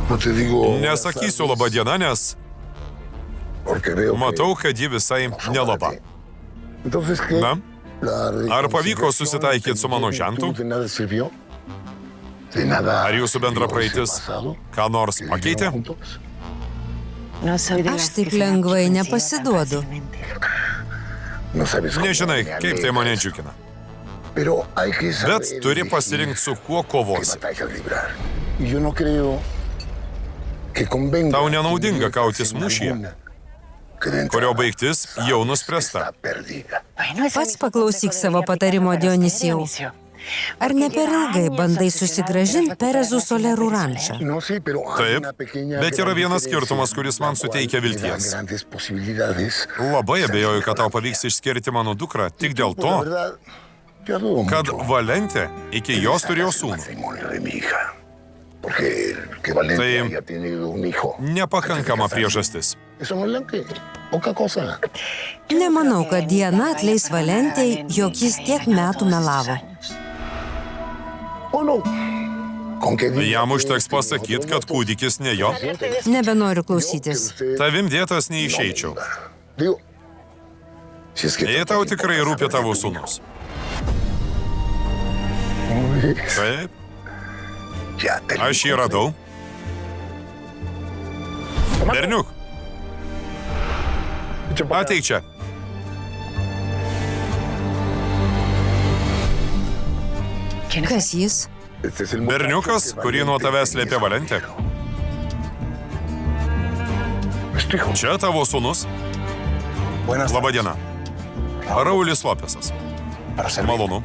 Nesakysiu laba diena, nes matau, kad ji visai nelaba. Na, ar pavyko susitaikyti su mano žentu? Ar jūsų bendra praeitis ką nors pakeitė? Aš taip lengvai nepasiduodu. Nežinai, kaip tai mane džiugina. Bet turi pasirinkti, su kuo kovosi. Tau nenaudinga kautis mūšyje, kurio baigtis jau nuspręsta. Pats paklausyk savo patarimo, Dionisijau. Ar ne per ilgai bandai susigrąžinti Perezų Solerų rančą? Taip, bet yra vienas skirtumas, kuris man suteikia vilties. Labai abejoju, kad tau pavyks išskirti mano dukrą tik dėl to, kad Valentė iki jos turėjo sūnų. Tai nepakankama priežastis. Nemanau, kad Diana atleis Valentei, jog jis tiek metų melavo. Jam užteks pasakyti, kad kūdikis ne jo. Nebenoriu klausytis. Tavim dėtas neišeičiau. Jei tau tikrai rūpi tavo sūnus. Taip. Aš jį radau. Berniuk. Ateik čia. Kas jis? Berniukas, kurį nuo tavęs slėpė Valentė. Čia tavo sūnus. Labadiena. Raulis Lopesas. Malonu.